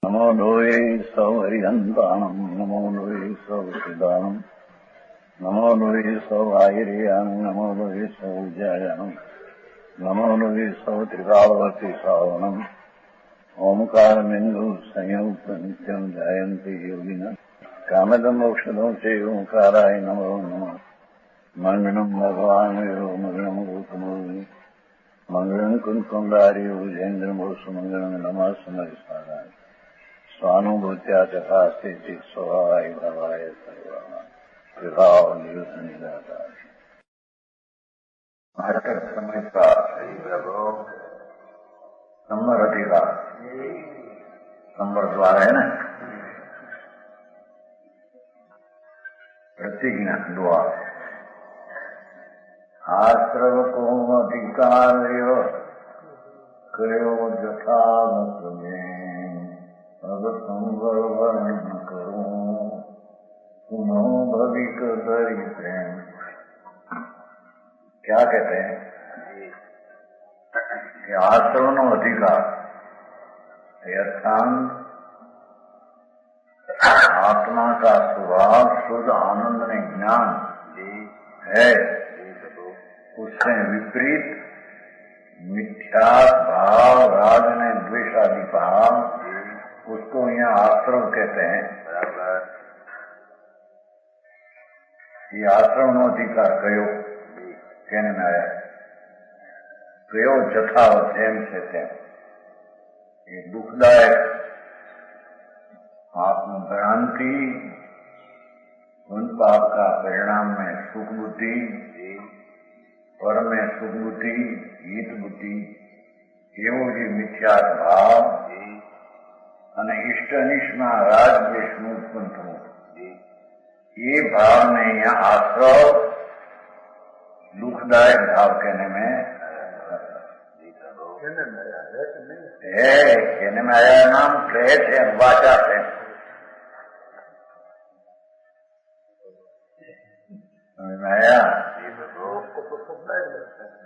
नमो लोये सौहरिहन्ताणम् नमो लोये सौहृदानम् नमो लोये सौभागिर्यानम् नमो लोये सौविजयानम् नमो लोये सौत्रिकालवती सावनम् ओंकारमिन्दु संयुक्त नित्यम् ध्यायन्ति योगिनः कामदम् मोक्षदम् च ओंकाराय नमो नमः मङ्गलम् भगवान् वीरो मङ्गलम् रूपमोहि मङ्गलम् कुन्कुण्डारि भुजेन्द्रमोसुमङ्गलम् नमः समरिसाराय स्वानुभूत्या तथा स्थिति स्वभावाय भवाय विभाव निदाता महत्तर समय का नंबर अधिकार नंबर द्वारा है ना प्रतिज्ञा दुआ आश्रव को अधिकार करो जथा अब संवर वर्ण करो सुनो भविक धरि प्रेम। क्या कहते हैं कि आश्रम अधिकार यथांत आत्मा का स्वभाव शुद्ध आनंद में ज्ञान है, उससे विपरीत मिथ्या भाव राग ने द्वेष आदि भाव उसको यहाँ आश्रम कहते हैं। ये आश्रम अधिकार कयो कहने में आया कयो जथा जैम कहते हैं। ये दुखदायक आत्मभ्रांति उन पाप का परिणाम में सुख बुद्धि पर में सुख बुद्धि हित बुद्धि एवं जी मिथ्या भाव અને इष्ट अनिष्टના રાગ દ્વેષનું ઉત્પન્ન થવું ये भाव में यहाँ आश्रव दुखदायक भाव कहने में है। कहने में आया नाम कहे थे वाचा थे समझ में आया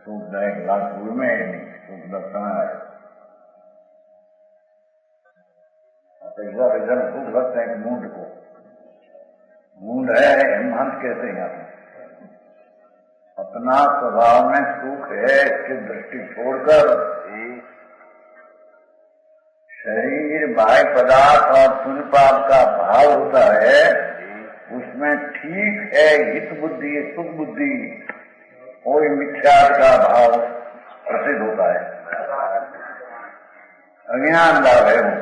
सुखदायक लाभ में नहीं सुख दर्शन है। पैसा पैसा सुख लगता है मूड को मूड है हेमंत कहते हैं अपना स्वभाव में सुख है इसकी दृष्टि छोड़कर शरीर बाह्य पदार्थ और पुण्य पाप का भाव होता है उसमें ठीक है हित बुद्धि सुख बुद्धि और मिथ्या का भाव प्रसिद्ध होता है। अज्ञान भाव है वो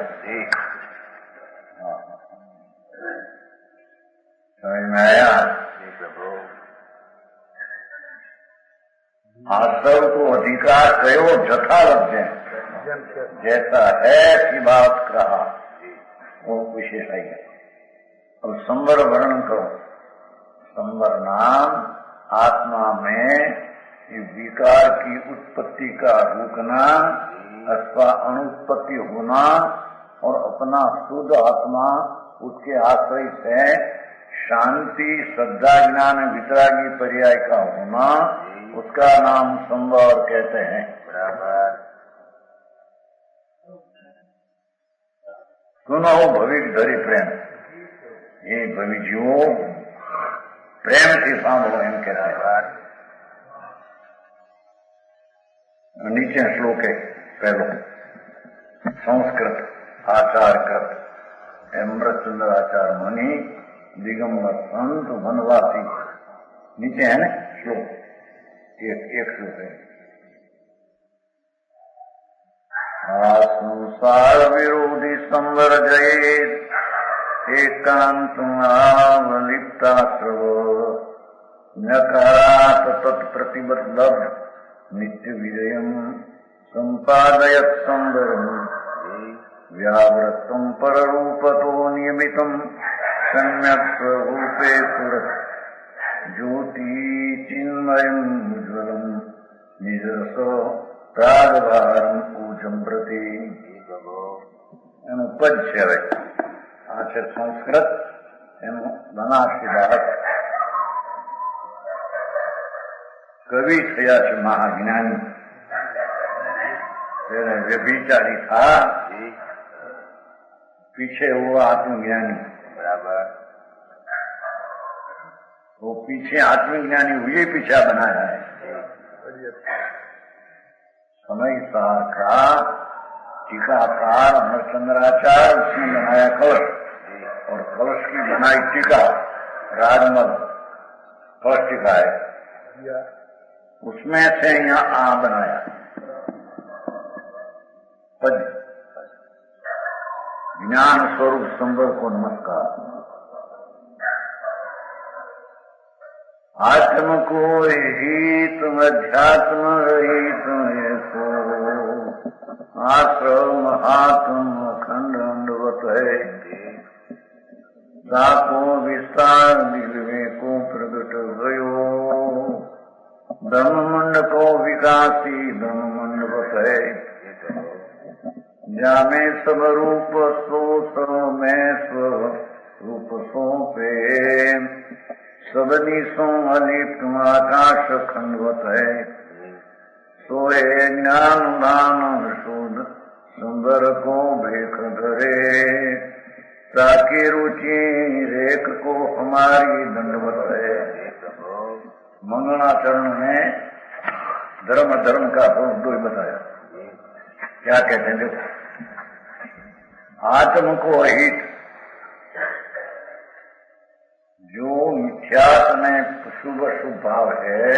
समझ में आया। आश्रव को अधिकार कयो जथा लब्धे जैसा है कि बात कहा वो विशेष है। अब संवर वर्णन करो। संवर नाम आत्मा में विकार की उत्पत्ति का रुकना अथवा अनुत्पत्ति होना और अपना शुद्ध आत्मा उसके आश्रय से शांति श्रद्धा ज्ञान वितरागी पर्याय का होना उसका नाम संवर कहते हैं। सुनो भविक धरि प्रेम ये भविजीवो प्रेम से सांभो एम कहते हैं। नीचे श्लोक है पहलो संस्कृत आचार कृत अमृतचंद्र आचार मुनि दिगंबर संत वनवासी नीचे है ना श्लोक एक श्लोक है। संसार विरोधी संवर जये एकांत आवलिप्ताश्रव नकारात् तत्प्रतिबद्ध नित्य विजयम् संपादयत् संवरम् व्यावृत्तम् पररूपतो नियमितम् सम्यक् स्वरूपे पुरः ज्योति चिन्मयम् उज्ज्वलम् निजसो प्रागभारम् ऊर्जम् प्रति એનું પદ છે। હવે આ છે સંસ્કૃત એનું બનારસી બાળક કવિ થયા છે મહાજ્ઞાની व्यभिचारी था पीछे हुआ आत्मज्ञानी। बराबर। वो पीछे आत्मज्ञानी हुए पीछा बनाया है। समय सार का टीकाकार हरचंद्राचार्य उसने बनाया कलश, और कलश की बनाई टीका राजमल कलश टीका है, उसमें से यहाँ आ बनाया पद। ज्ञान स्वरूप संबर को नमस्कार। आत्म को ही तुम अध्यात्म रही तुम सो, आश्रम महात्म अखंड अंडवत है, साको विस्तार दिलवे को प्रगट गयो, ब्रह्ममंड को विकासी ब्रह्ममंड बत है, जामे सब रूप सो सब में स्वरूप सो प्रेम, सबनी सो अलिप्त आकाश खंडवत है, सोए ज्ञान दान शोध सुंदर को भेख धरे, ताकि रुचि रेख को हमारी दंडवत है। मंगलाचरण में धर्म धर्म का दो ही बताया। क्या कहते हैं देखो, आत्म को अहित, जो मिथ्यात्व में शुभ शुभ भाव है,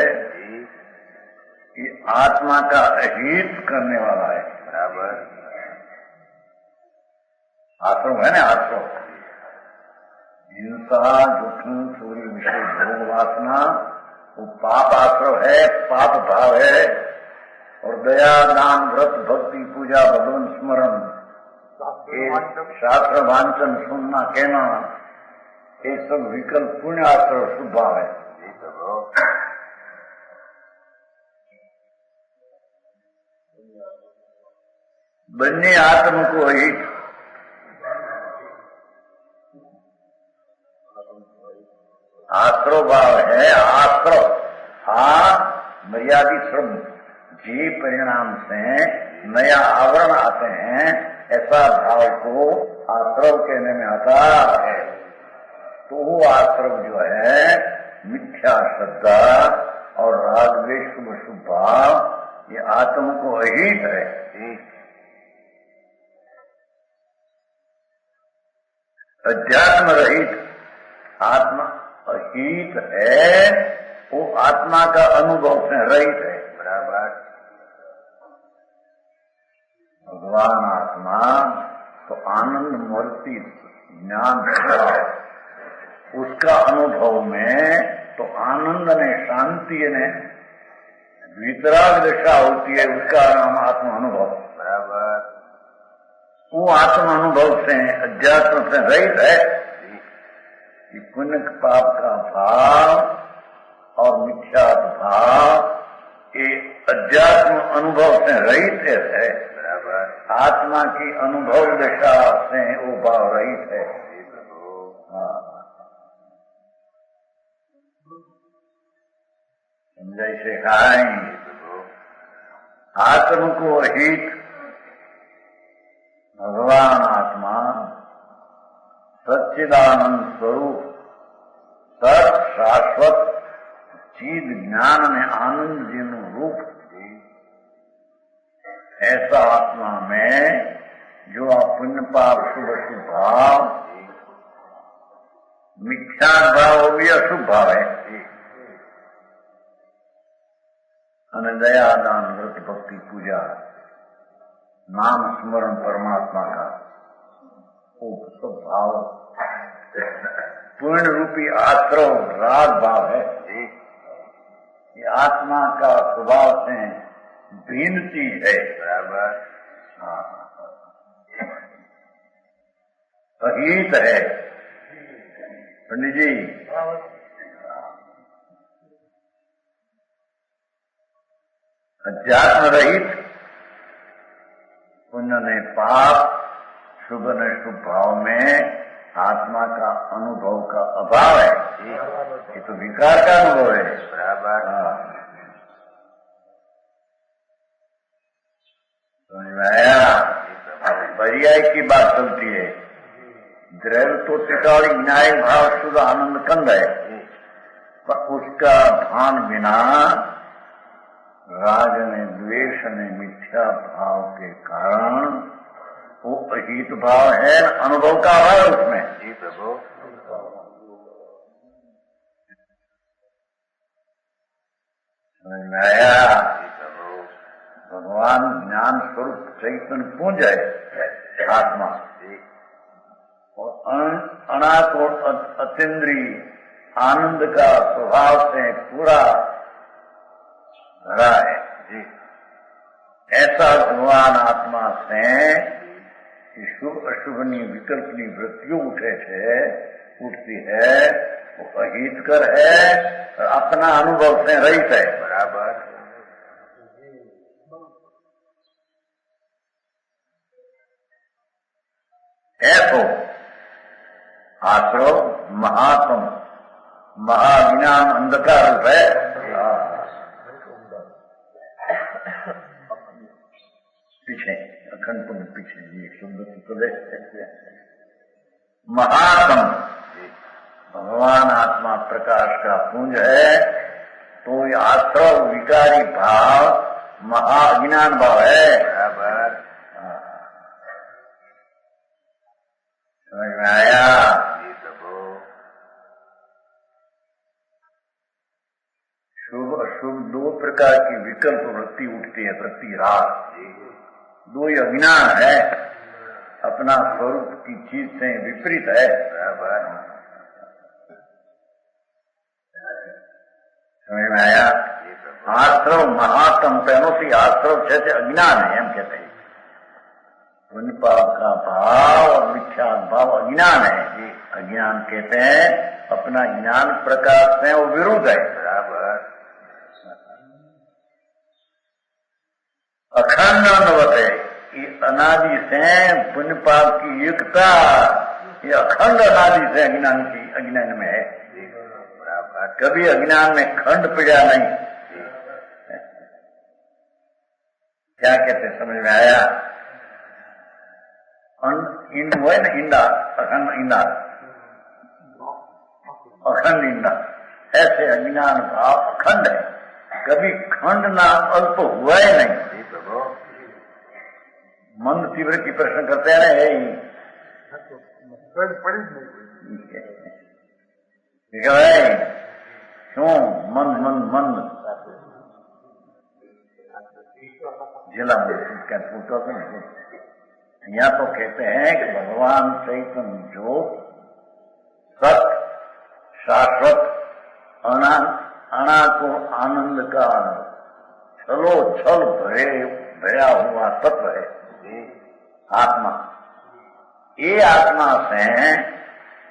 ये आत्मा का अहित करने वाला है। बराबर। आश्रम है ना, आश्रम हिंसा दुखन चोरी विषय भोग वासना, वो पाप आश्रम है, पाप भाव है। और दया दान व्रत भक्ति पूजा भगवान स्मरण, शास्त्र वांचन सुनना कहना, ये सब विकल्प पुण्य आश्रम शुभ भाव है। बन्ने आत्म को अहित, आश्रव भाव है। आश्रव मर्यादित श्रम, जी परिणाम से नया आवरण आते हैं, ऐसा भाव को आश्रव कहने में आता है। तो वो आश्रव जो है मिथ्या श्रद्धा और राग द्वेष शुभ शुभ भाव, ये आत्म को अहित है। अध्यात्म रहित आत्मा अहित है, वो आत्मा का अनुभव से रहित है। बराबर। भगवान आत्मा तो आनंद मूर्ति ज्ञान है, उसका अनुभव में तो आनंद ने शांति ने वितराग दशा होती है, उसका नाम आत्म अनुभव। बराबर। वो आत्म अनुभव से अध्यात्म से रहित है कि पुण्य पाप का भाव और मिथ्या भाव ये अध्यात्म अनुभव से रहित है। बराबर। आत्मा की अनुभव दशा से वो भाव रहित है। समझाई से खाएंगे आत्म को अहित भगवान आत्मा सच्चिदानंद स्वरूप सत शाश्वत चीज ज्ञान में आनंद जिन रूप, ऐसा आत्मा में जो पुण्य पाप शुभ शुभ भाव, मिथ्या भाव भी अशुभ भाव है, दया दान व्रत भक्ति पूजा नाम स्मरण परमात्मा का वो सब भाव पूर्ण रूपी आश्रव राग भाव है। ये आत्मा का स्वभाव से भिन्न चीज है। बराबर। अहित है। पंडित जी अध्यात्म रहित, पुण्य ने पाप, शुभ ने शुभ भाव में आत्मा का अनुभव का अभाव है। ये तो विकार का अनुभव है। बराबर। समझ में आया? पर्याय की बात चलती है। द्रव्य तो त्रिकाली न्याय भाव शुद्ध आनंद कंद है, पर उसका भान बिना राग ने द्वेष ने मिथ्या भाव के कारण वो अहित भाव है, अनुभव का भाव है उसमें। जी प्रभु। समझ में आया? भगवान ज्ञान स्वरूप चैतन्य पुंज है आत्मा, और अनाथ और अतीन्द्रिय आनंद का स्वभाव से पूरा भरा है जी। ऐसा भगवान आत्मा से शुभ अशुभनी विकल्पनी वृत्तियों उठती है, वो अहितकर है, अपना अनुभव से रहित है। बराबर। ऐसो आश्रव महात्म महाज्ञान अंधकार रूप है। पीछे अखंड पुण्य पीछे ये शब्द तो महात्म भगवान आत्मा प्रकाश का पुंज है, तो ये आश्रव विकारी भाव महाज्ञान भाव है। बराबर। समझ में आया? शुभ अशुभ दो प्रकार की विकल्प वृत्ति उठती है प्रति रात। दो ही अज्ञान है, अपना स्वरूप की चीज से विपरीत है। समझ में आया? आश्रव महात्म तेनों आश्रव जैसे अज्ञान है, हम कहते हैं पुण्य पाप का भाव और मिथ्या भाव अज्ञान है। अज्ञान कहते हैं अपना ज्ञान प्रकाश से वो विरुद्ध है। बराबर। अखंड अनुभव है, ये अनादि से पुण्य पाप की युक्ता, ये अखंड अनादि से अज्ञान में है। कभी अज्ञान में खंड पीड़ा नहीं। क्या कहते समझ में आया? इंड हुआ है ना, इंडा अखंड इंडा, अखंड इंडा, ऐसे अज्ञान भाव अखंड है, कभी खंड ना अल्प हुआ ही नहीं। मंद तीव्र की प्रश्न करते हैं ना, यही क्यों मंद मंद मंद जिला क्या पूछो तो नहीं। यहाँ तो कहते हैं कि भगवान चैतन्य जो सत शाश्वत अनाको आनंद का छलो छल भरा हुआ तत्व है आत्मा। ये आत्मा से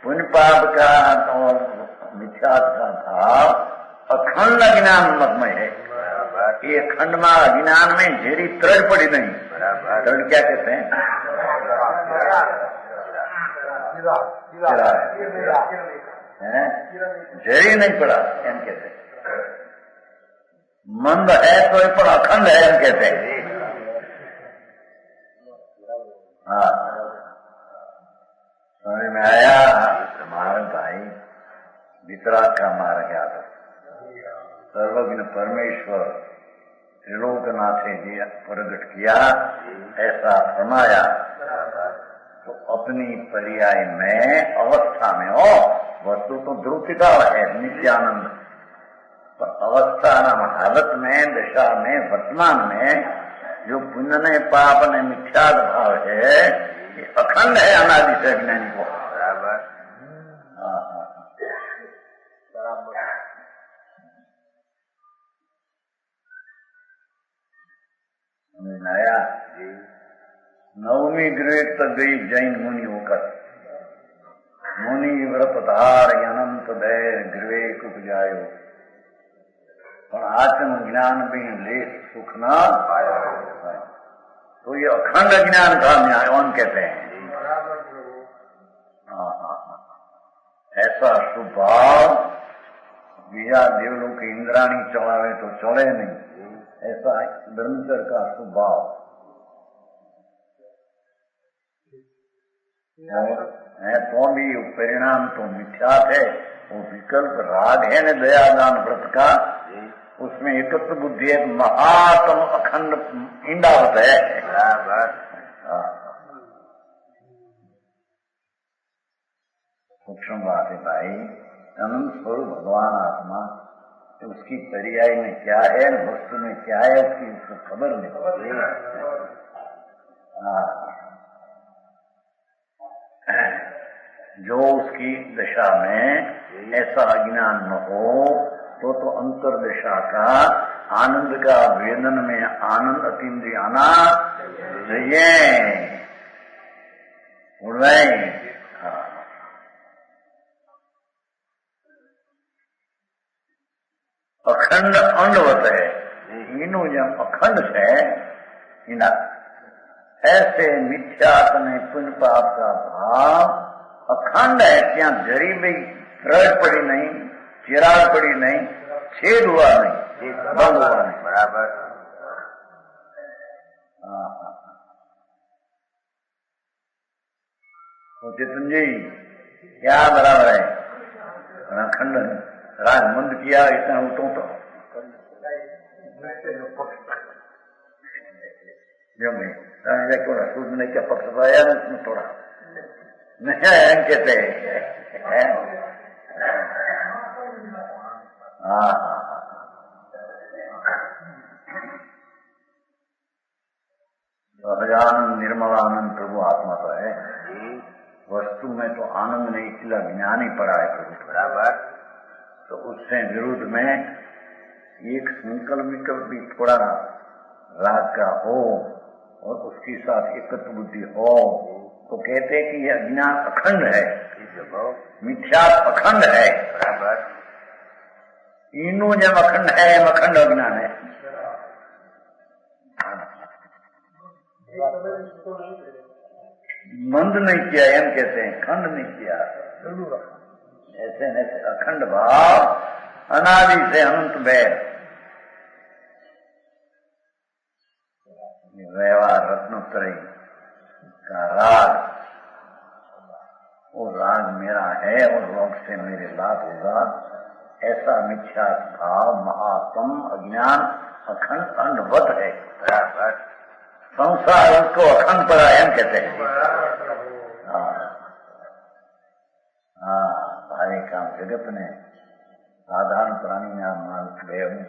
पुण्य पाप का और मिथ्यात का भाव अखंड ज्ञानमय है। ये खंडमा ज्ञान में झेरी तृण पड़ी नहीं। तृण क्या कहते हैं? झेरी नहीं पड़ा एम कहते हैं। मंद है तो ये पर अखंड है एम कहते हैं। हाँ, समझ में आया? हमारे भाई वितराग का मार्ग याद है। सर्वज्ञ परमेश्वर त्रिलोकनाथे जी प्रकट किया, ऐसा फरमाया तो अपनी पर्याय में अवस्था में हो, वस्तु तो ध्रुतिका है नित्यानंद, पर अवस्था नाम हालत में, दशा में, वर्तमान में जो पुण्य ने पाप ने मिथ्याद भाव है, ये अखंड है अनादि से ज्ञानी को। बराबर। आया? नवमी ग्रेट तक गई जैन मुनि होकर, मुनि व्रतधार अनंत दय गृहे उपजायो, और आत्म ज्ञान भी ले सुख न पाया। तो ये अखंड ज्ञान का न्यायवान कहते हैं। ऐसा स्वभाव बीजा देवलों की इंद्राणी चलावे तो चले नहीं, ऐसा धर्मचर का स्वभाव। है तो भी परिणाम तो मिथ्या है। वो विकल्प राग है न दयादान व्रत का, उसमें एकत्व बुद्धि एक महात्म अखंड इंडावत है। सूक्ष्म बात है भाई। अनंत स्वरूप भगवान आत्मा, तो उसकी पर्याय में क्या है, वस्तु में क्या है, उसकी उसको खबर नहीं। जो उसकी दशा में ऐसा अज्ञान न हो तो अंतर दशा का आनंद का वेदन में आनंद अतीन्द्रिय आना चाहिए। अखंड अंडवत है इनो जब अखंड है इना ऐसे मिथ्यात्व में पुण्य पाप का भाव अखंड है। क्या जरी भी रड़ पड़ी नहीं, चिराग पड़ी नहीं, छेद हुआ नहीं, बंद हुआ नहीं। बराबर। तो चेतन जी क्या बराबर है? अखंड राग मंद किया इतना उठो तो जो मैं सूर्य ने क्या पक्ष पाया ना उसमें थोड़ा नहीं कहते सहजानंद निर्मलानंद प्रभु आत्मा तो है। वस्तु में तो आनंद नहीं, इसलिए ज्ञान ही पड़ा है प्रभु। बराबर। तो उससे विरुद्ध में एक संकल्प विकल्प भी थोड़ा राग का हो और उसके साथ एकत्व बुद्धि हो तो कहते कि यह अज्ञान अखंड है, मिथ्या अखंड है। बराबर। इनो जब अखंड है, अखंड अज्ञान है। मंद नहीं किया एम कहते हैं, खंड नहीं किया। ऐसे ऐसे अखंड भाव अनादि से अनंत में व्यवहार रत्नोत्तरी का राग, वो राग मेरा है और रोग से मेरे लाभ होगा, ऐसा मिथ्या भाव महात्म अज्ञान अखंड अंडवत है। बराबर। संसार उसको अखंड परायण कहते हैं। भारी काम जगत ने साधारण प्राणी में आप मान गए हूँ।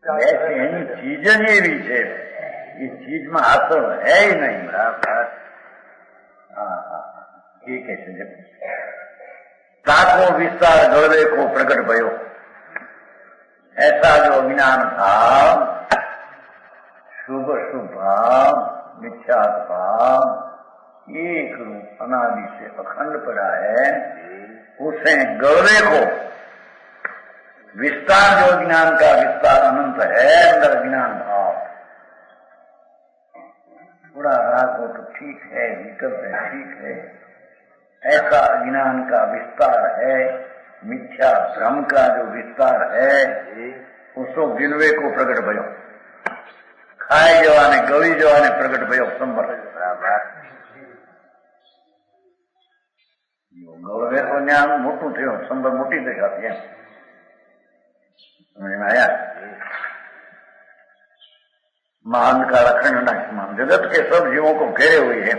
ऐसी चीजें ये भी है, इस चीज में हासिल है ही नहीं। बराबर। ठीक है। ताको विस्तार गौरव को प्रकट भयो, ऐसा जो अज्ञान भाव, शुभ शुभ भाव, मिथ्या भाव एक रूप अनादि से अखंड पड़ा है, उसे गौरव को विस्तार, जो ज्ञान का विस्तार अनंत है, अंदर ज्ञान भाव थोड़ा राग हो तो ठीक है, विकल्प है ठीक है, ऐसा अज्ञान का विस्तार है, मिथ्या भ्रम का जो विस्तार है, उसको गिलवे को प्रकट भयो, खाए जवाने गौरी जवाने प्रकट भयो संबर। गौरव तो ज्ञान मोटू थे, संबर मोटी दिखाती है। समझ में आया? महान का अखंड नाशमान जगत के सब जीवों को घेरे हुए है।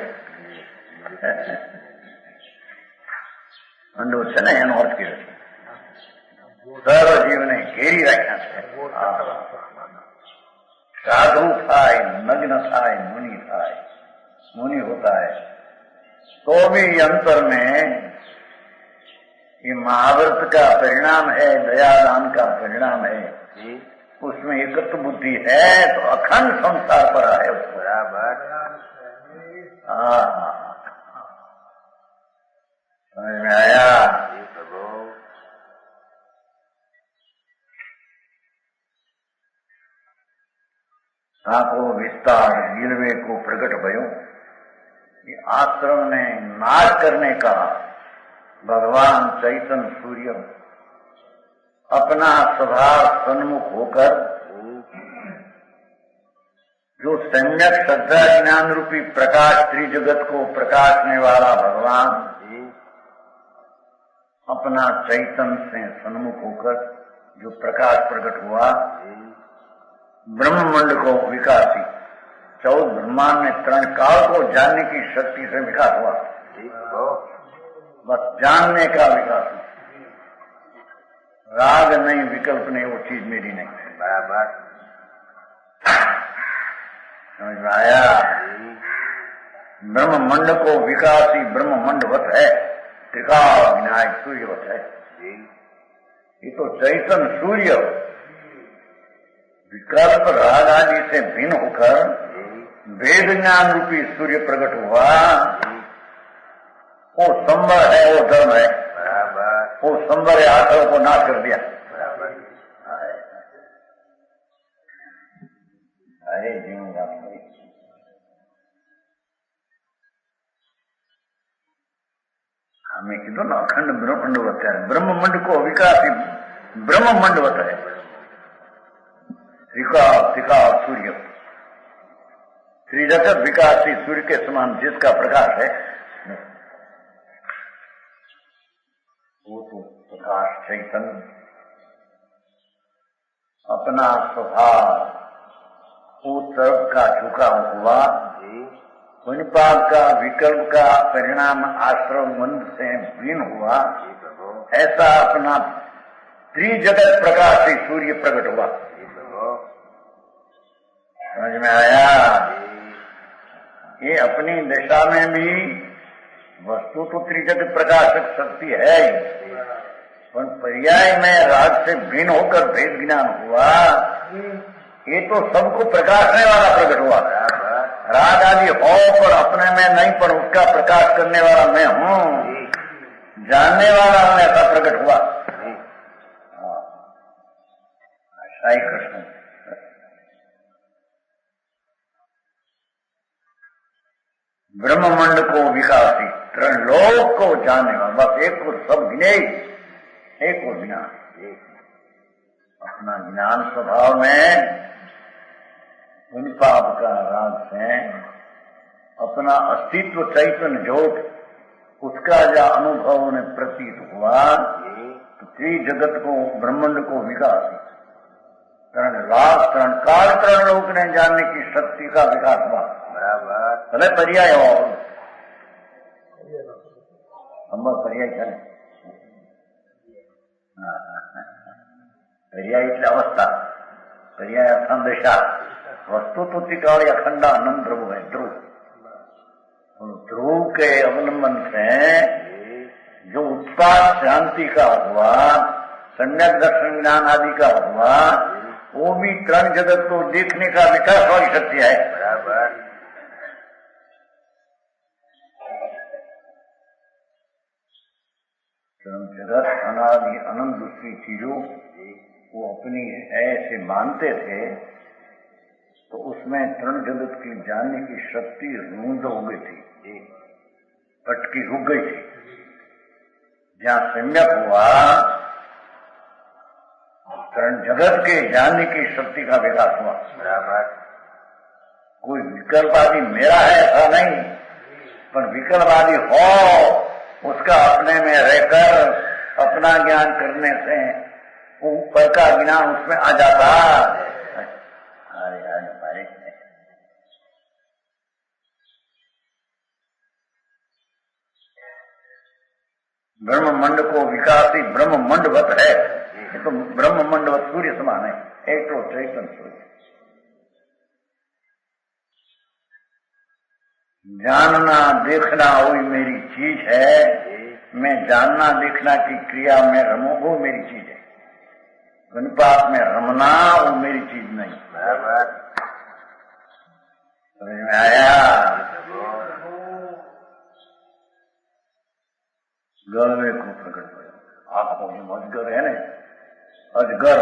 अंडो છે ને એનો અર્થ કર્યો છે સર્વ જીવને ઘેરી રાખ્યા છે। साधु थाय, नग्न थाय, मुनि थाय, मुनि होता है तो भी अंतर में ये महाव्रत का परिणाम है, दयादान का परिणाम है, उसमें एकत्व बुद्धि है तो अखंड संसार पर आए। बराबर। समझ में आया? को विस्तार गिलवे को प्रकट भयो, ये आश्रम ने नाश करने का भगवान चैतन्य सूर्य अपना स्वभाव सन्मुख होकर जो सम्यक श्रद्धा ज्ञान रूपी प्रकाश त्रिजगत को प्रकाशने वाला भगवान अपना चैतन्य से सन्मुख होकर जो प्रकाश प्रकट हुआ, ब्रह्ममंड को विकासी 14 ब्रह्मांड में 3 काल को जानने की शक्ति से विकास हुआ। बस जानने का विकास हुआ, राग नहीं, विकल्प नहीं, वो चीज मेरी नहीं। बराबर समझ में आया? ब्रह्ममंड को विकासी ब्रह्ममंडवत है, त्रिकाल विनायक सूर्यवत है। ये तो चैतन्य सूर्य विकल्प राग आदि से भिन्न होकर वेद ज्ञान रूपी सूर्य प्रकट हुआ। वो संवर है, वो धर्म है, वो संवर आश्रम को नाश कर दिया। अरे जीऊंगा हमें कीधो ना अखंड ब्रह्मंडवत है, ब्रह्ममंड को विकासी ब्रह्ममंडवत है। त्रिकाल सूर्य त्रिजगत विकासी सूर्य के समान जिसका प्रकाश है, वो तो प्रकाश चैतन्य अपना स्वभाव वो तरफ का झुका हुआ, पुण्यपाप का विकल्प का परिणाम आश्रम मंद से भिन्न हुआ, ऐसा अपना त्रिजगत प्रकाशी सूर्य प्रकट हुआ। समझ में आया? ये अपनी दिशा में भी वस्तु तो त्रिजगत प्रकाशक शक्ति है ही, पर पर्याय में राग से भिन्न होकर भेद ज्ञान हुआ। ये तो सबको प्रकाशने वाला प्रकट हुआ। राग आदि हो पर अपने में नहीं, पर उसका प्रकाश करने वाला मैं हूँ, जानने वाला हूँ, ऐसा प्रकट हुआ। ऐसा ही कृष्ण ब्रह्ममंड को विकासी 3 लोक को जानने वाला, बस एक को सब गिने, एक को ज्ञान, अपना ज्ञान स्वभाव में उन पाप का राग से अपना अस्तित्व चैतन्य ज्योत उसका जो अनुभव ने प्रतीत हुआ, तो त्रिजगत को ब्रह्मांड को विकास 3 लाख 3 काल 3 लोक ने जानने की शक्ति का विकास हुआ। बराबर भले पर्याय हो, संभव पर्याय करें, पर्याय એટલે अवस्था, पर्याय अर्थान दिशा, वस्तु तो त्रिकाल अखंड अनंत ध्रुव है। ध्रुव के अवलंबन से जो उत्पाद शांति का हुआ, सम्यक दर्शन ज्ञान आदि का हुआ, वो भी 3 जगत को देखने का विकास वाली शक्ति है। बराबर जगत अनादि अनंत दूसरी चीजों वो अपनी ऐसे मानते थे, तो उसमें 3 जगत की जानने की शक्ति रूंध हो गई थी, पटकी रुक गई थी। जहां सम्यक हुआ, 3 जगत के जानने की शक्ति का विकास हुआ। बराबर कोई विकल्प आदि मेरा है ऐसा नहीं, पर विकल्प आदि हो उसका अपने में रहकर अपना ज्ञान करने से ऊपर का ज्ञान उसमें आ जाता। अरे ब्रह्ममंड को विकासी ब्रह्ममंडवत है, ये तो ब्रह्ममंडवत सूर्य समान है, एक तो चैतन्य सूर्य। जानना देखना वही मेरी चीज है, मैं जानना देखना की क्रिया में रमूं वो मेरी चीज है, पाप में रमना वो मेरी चीज नहीं। बराबर समझ में आया? गलवे को प्रकट हो, आप अजगर है ने, अजगर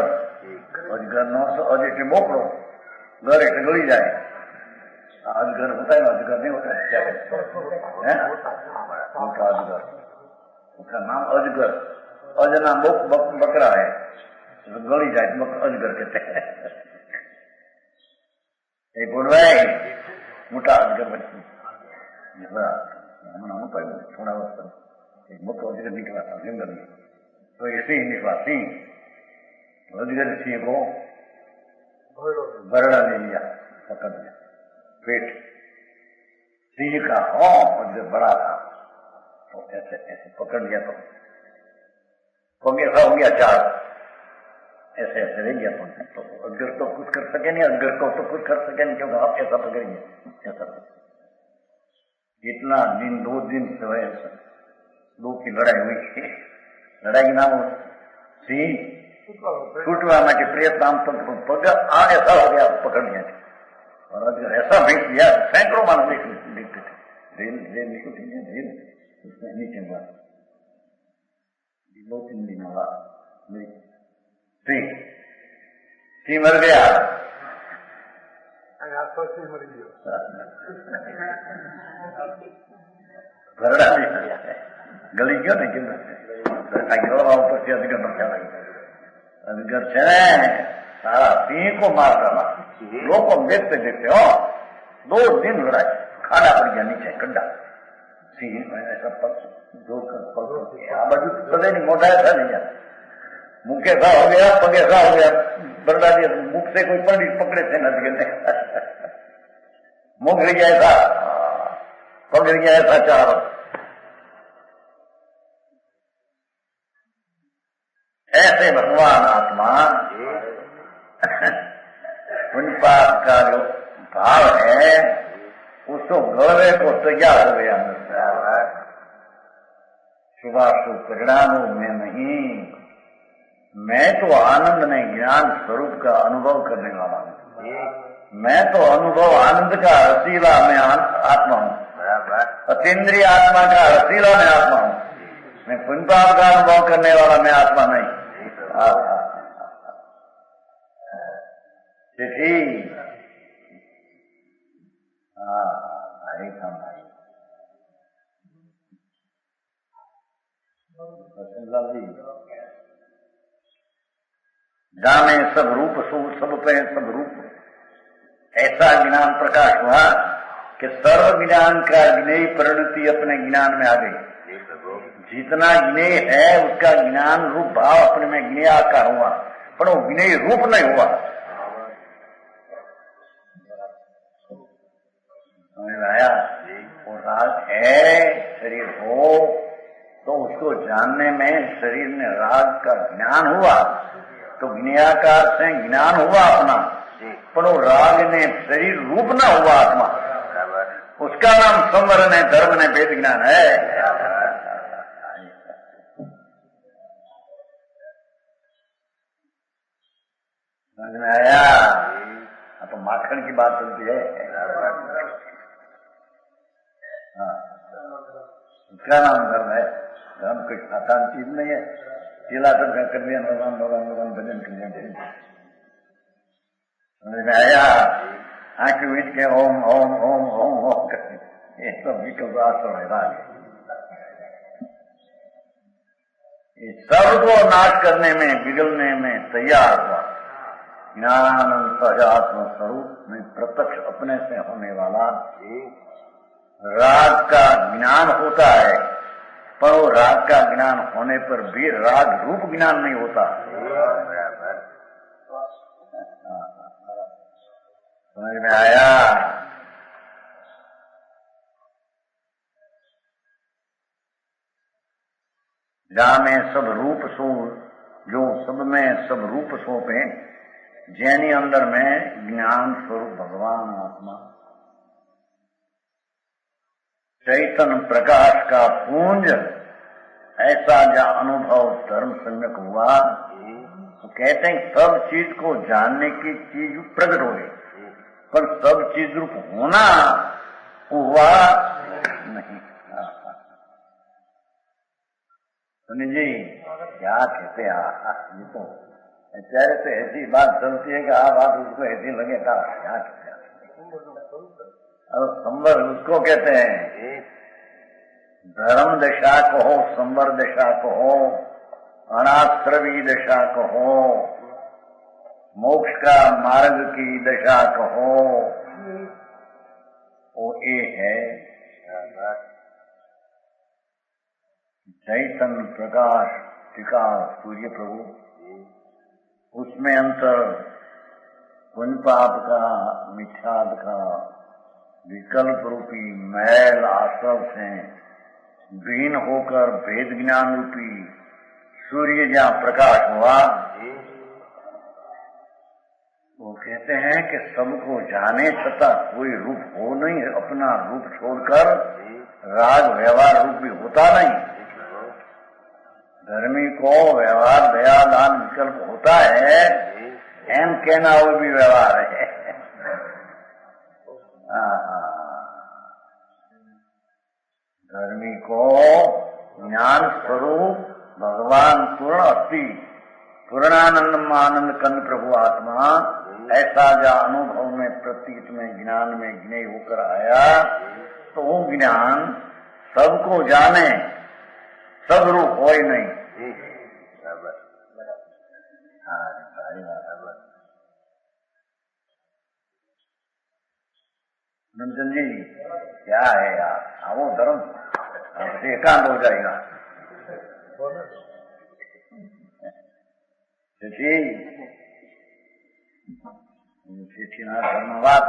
नो अज एट मोकड़ो, घर एट गली जाए, अजगर होता है ना, अजगर नहीं होता है, क्या कहते हैं? मोटा अजगर, उसका नाम अजगर, अजना बकरा है, गली जाए अजगर कहते हैं। एक उड़वाई मोटा अजगर बच्चू थोड़ा वक्त एक मोटो अजगर निकला था जंगल में, तो ये सिंह निकला। सिंह तो अजगर सिंह को बरड़ा ले लिया, पकड़ लिया पेट सिंह का। अजगर बड़ा था तो ऐसे ऐसे पकड़ लिया तो पग ऐसा हो गया चार, ऐसे ऐसे रह गया। तो अजगर तो कुछ कर सके नहीं, अजगर को तो कुछ कर सके नहीं, क्योंकि आप ऐसा पकड़ेंगे ऐसा। इतना दिन 2 दिन से दो की लड़ाई हुई। लड़ाई नाम सिंह छूटवा के प्रयत्न आम तो पग ऐसा हो गया, पकड़ लिया। और अजगर ऐसा भेज दिया, सैकड़ों मानव देखते थे। रेल निकलती है, रेल उसमें नीचे हुआ 2-3 दिन हुआ। सिंह मर गया। भरड़ा नहीं गया, गली गयो ने कि ऊपर से अजगर बचा लगे। अजगर से सारा सिंह को मार डाला। लोग को देखते देखते 2 दिन लड़ाई, खाना पड़ गया नीचे गड्ढा। सिंह ऐसा बाजू पता नहीं मोटा ऐसा नहीं है, मुख ऐसा हो गया, पग ऐसा हो गया। बरदा दिया मुख से कोई पकड़े थे नजर ने, मुख गिर गया ऐसा, पग गिर गया ऐसा चार। ऐसे भगवान आत्मा पुण्य पाप का जो भाव है उसको गौरव को तैयार हो गया अंदर। शुभाशुभ परिणामों में नहीं, मैं तो आनंद में ज्ञान स्वरूप का अनुभव करने वाला हूँ। मैं तो अनुभव आनंद का रसीला मैं आत्मा हूँ। अतीन्द्रिय आत्मा का रसीला मैं आत्मा हूँ। मैं पुण्य पाप का अनुभव करने वाला मैं आत्मा नहीं। ठीक भाई था भाई जी। जाने सब रूप सो सब पे सब रूप, ऐसा ज्ञान प्रकाश हुआ कि सर्व ज्ञान का ज्ञेय परिणति अपने ज्ञान में आ गई। जितना ज्ञेय है उसका ज्ञान रूप भाव अपने में ज्ञेय आकार हुआ, पर वो ज्ञेय रूप नहीं हुआ। समझ आया? वो राग है, शरीर हो तो उसको जानने में शरीर में राग का ज्ञान हुआ तो ज्ञेयाकार से ज्ञान हुआ अपना, पर वो राग ने शरीर रूप ना हुआ आत्मा। उसका नाम संवर ने धर्म ने वेद ज्ञान है। समझ में आया? तो माखन की बात चलती है। उसका नाम धर्म है। धर्म कोई आसान चीज नहीं है। केला तो कर दिया, भगवान भगवान भगवान भजन कर दिया। समझ में आया? आंख मीट के ओम ओम ओम ओम ओम करते, ये सब विकल्प राग। ये सबको नाश करने में बिगड़ने में तैयार हुआ। ज्ञान सहजात्म स्वरूप में प्रत्यक्ष अपने से होने वाला राग का ज्ञान होता है, पर वो राग का ज्ञान होने पर भी राग रूप ज्ञान नहीं होता। समझ में आया? जहां में सब रूप सो, जो सब में सब रूप सोपे, जैनी अंदर में ज्ञान स्वरूप भगवान आत्मा चैतन्य प्रकाश का पुंज, ऐसा जहाँ अनुभव धर्म सम्यक हुआ तो कहते हैं सब चीज को जानने की चीज प्रकट हो गई, पर सब चीज रूप होना हुआ नहीं। सुनिए जी क्या कहते हैं, ये तो चेहरे पे ऐसी बात चलती है कि आप उसको ऐसी लगेगा क्या कहते हैं। और संवर उसको कहते हैं, धर्म दशा को हो, संवर दशा को हो, अनाश्रवी दशा को हो, मोक्ष का मार्ग की दशा को हो, वो ये है चैतन्य प्रकाश टिका सूर्य प्रभु, उसमें अंतर पुण्य पाप का मिथ्याद का विकल्प रूपी मैल आश्रव से विहीन होकर भेद ज्ञान रूपी सूर्य जहाँ प्रकाश हुआ, वो कहते हैं कि सबको जाने छता कोई रूप हो नहीं, अपना रूप छोड़कर राग व्यवहार रूप भी होता नहीं। धर्मी को व्यवहार दया दान विकल्प होता है, एम कहना वो भी व्यवहार है। धर्मी को ज्ञान स्वरूप भगवान पूर्ण अस्थि पूर्णानंद आनंद कंद प्रभु आत्मा ऐसा जा अनुभव में प्रतीत में ज्ञान में ज्ञेय होकर आया, तो वो ज्ञान सबको जाने, सब रूप हो ही नहीं। नंदन जी क्या है यार, वो धर्म एकांत हो जाएगा। शेठीनाथ धर्मवाद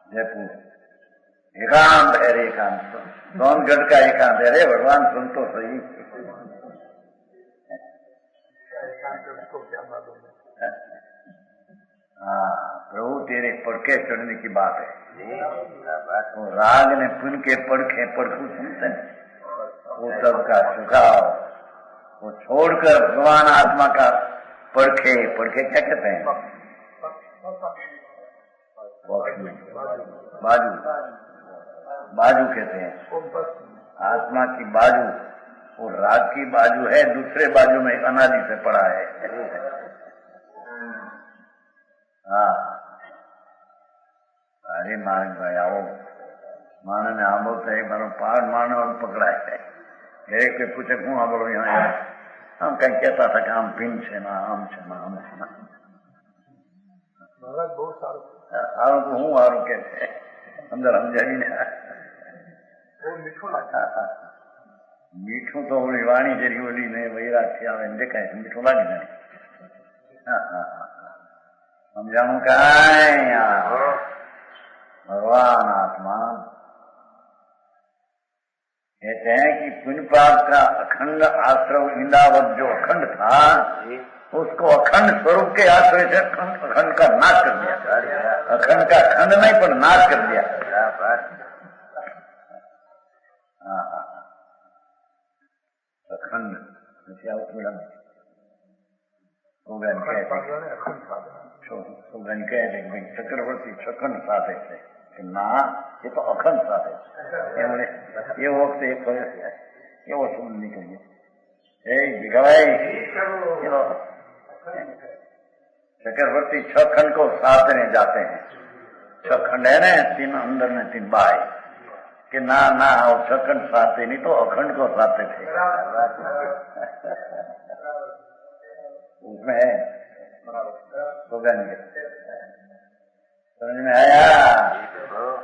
जयपुर एकांत है रे, एकांत सोनगढ़ का एकांत है रे, भगवान सुन तो सही। हाँ प्रभु तेरे पड़के चढ़ने की बात है। वो राग ने पुन के पड़खे पड़कू सुनते हैं, वो सबका झुकाव वो छोड़कर भगवान आत्मा का पड़खे, पड़खे क्या कहते हैं, बाजू, बाजू कहते हैं। आत्मा की बाजू वो राग की बाजू है, दूसरे बाजू में अनादि से पड़ा है। हाँ अरे मार्ग भाई आओ, मानो ने आंबो तो एक बार पहाड़ मानो और पकड़ा है। एक के पूछे क्यों आप बोलो यहाँ, हम कहीं कहता था कि हम पिन छे ना, आम छे ना, आम छे ना। बहुत सारू को हूँ आरू कहते अंदर हम जावी ने मीठू तो ओली वाणी जरी ओली ने वैराग थी आवे देखा है मीठू लागे नहीं। समझाणु का भगवान आत्मा कहते हैं कि पुण्य पाप का अखंड आश्रव इंदावत जो अखंड था, उसको अखंड स्वरूप के आश्रय से अखंड का नाश कर दिया। अखंड का खंड नहीं पर नाश कर दिया। अखंड कहते भाई चक्रवर्ती छखंड साधे છે કે ના એ તો અખંડ સાધે છે એમણે એ વખતે એવો શબ્દ નીકળ્યો, એ ભીખાભાઈ चक्रवर्ती छखंड को साधने जाते हैं। छखंड है ना, 3 अंदर में 3 बाहर, कि ना ना वो छखंड साधते नहीं तो अखंड को साधते थे। उसमें तो समझ में आया?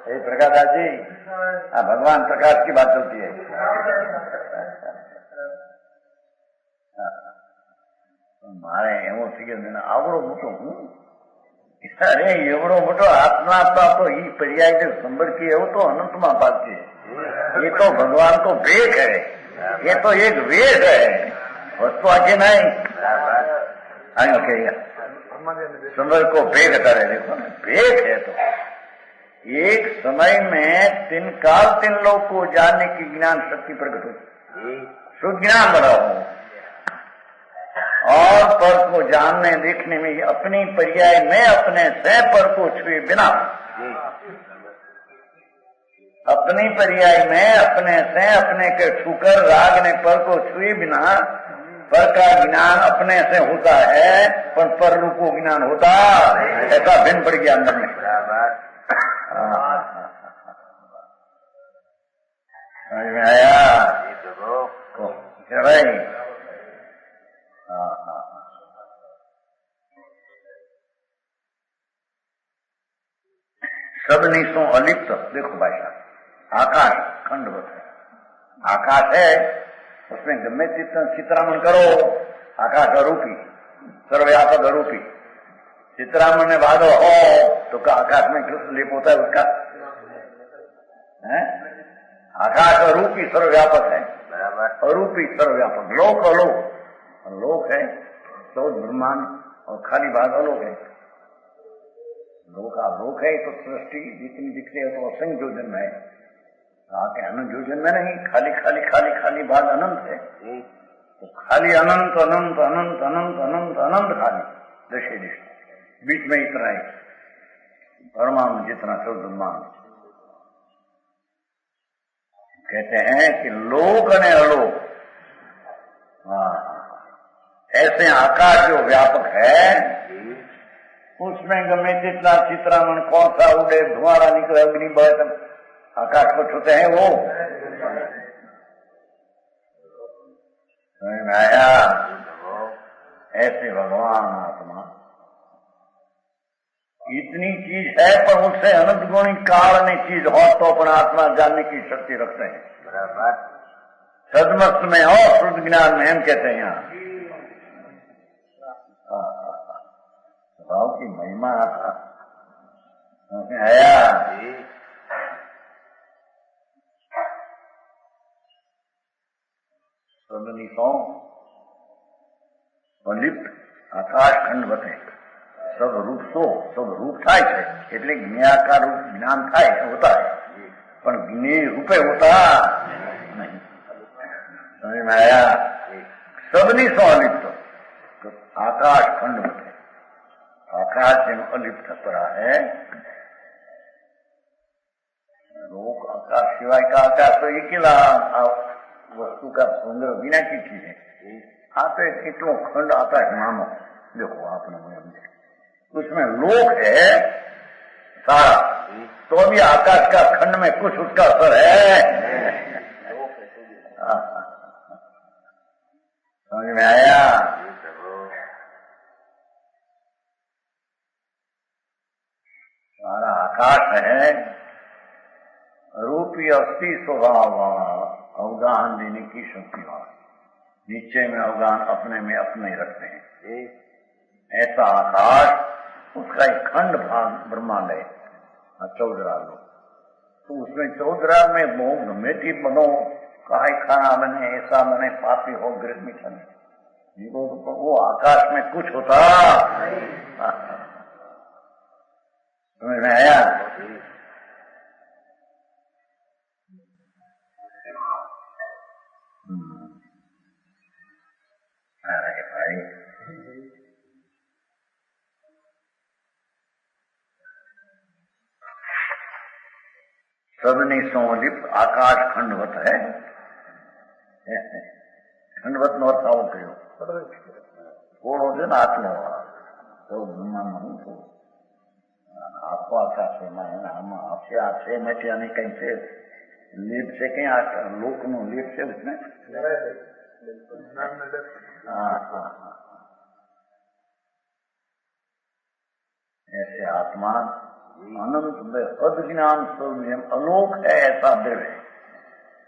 ये प्रकाश दास जी, भगवान प्रकाश की बात चलती है। मारे एवं थी गयो आवड़ो मोटो हूँ, अरे एवड़ो मोटो आत्मा तो ये पर्याय से संभળकी एवं तो अनंत में पाती है। ये तो भगवान को वेग है, ये तो एक वेग है, वस्तु आके नहीं आगे कहेगा समय को वेग हटा रहे। देखो वेग है तो एक समय में 3 काल 3 लोग को जानने की ज्ञान शक्ति प्रकट होती, सुज्ञान बना हो और पर को जानने देखने में अपनी पर्याय में अपने से पर को छुए बिना, अपनी पर्याय में अपने से अपने के छूकर राग ने पर को छुए बिना पर का ज्ञान अपने से होता है, पर रूप को ज्ञान होता ऐसा भिन्न पड़ गया अंदर में। समझ में आया क्या भाई? सबनी सो अलिप्त। देखो भाई साहब, आकाश खंडवत है, आकाश है, उसमें गमे जितना चित्रामण करो, आकाश अरूपी, सर्वव्यापक अरूपी। चित्रामण में बादल हो तो का आकाश में लिप होता है उसका है? आकाश अरूपी सर्वव्यापक है, अरूपी सर्वव्यापक। लोक अलोक, लोक है तो ब्रह्मांड और खाली भाग अलोक है। लोक आलोक है तो सृष्टि जितनी दिखती है तो असंख्य योजन में है, आके अनंत योजन में नहीं, खाली खाली खाली खाली भाग अनंत है। तो खाली अनंत अनंत अनंत अनंत अनंत अनंत खाली दशे दिश, बीच में इतना ही परमाणु जितना सब ब्रह्मांड। कहते हैं कि लोक ने अलोक, ऐसे आकाश जो व्यापक है उसमें गमे जितना चित्रामण कौन सा उड़े, धुआं निकले, अग्नि बहे, आकाश को छूते हैं वो समझ में आया? ऐसे भगवान आत्मा इतनी चीज है पर उससे अनंत गुणी काल में चीज हो तो अपना आत्मा जानने की शक्ति रखते हैं। सदमस्त में हो, शुद्ध ज्ञान में हम कहते हैं यहाँ भाव की महिमा आया। सदनी सो लिप्त आकाश खंडवत है, सब रूप सो सब रूप થાય છે એટલે જ્ઞાકાર રૂપ જ્ઞાન થાય હોता है, पर ज्ञेय रूपे होता नहीं। समझ में आया? सबनी सो अलिप्त, तो आकाश खंडवत है, आकाश જેનો અલિપ્ત પરા है। लोक आकाश सिवाय का आकाश तो अकेला वस्तु का सुंदर बिना की चीज है। आप कितनों खंड आता है मानो, देखो आपने उसमें लोक है सारा, तो भी आकाश का खंड में कुछ उसका असर है। समझ में आया? सारा आकाश है, रूपी अस्थि स्वभाव वाला, अवगाहन देने की शक्ति वाला, नीचे में अवगाहन अपने में अपने ही रखते हैं। ऐसा आकाश, उसका एक खंड भाग ब्रह्मांड है, 14 लोग, तो उसमें 14 में बहुत गमेटी बनो, काहे खाना बने, ऐसा बने, पापी हो, गृह मीठा नहीं, वो आकाश में कुछ होता। समझ में आया? अरे भाई सबने संलिप्त आकाश खंडवत है, खंडवत નો અર્થ આવો કર્યો, થોડો છે ને આત્મો તો બ્રહ્માંડ તો आपको आकाश में है, हम आपसे आपसे मैटे आने कहीं से लेप से कहीं लोक नो लेप से उसमें ऐसे आत्मा अनंत पद ज्ञान स्वयं अलोक है, ऐसा द्रव्य है,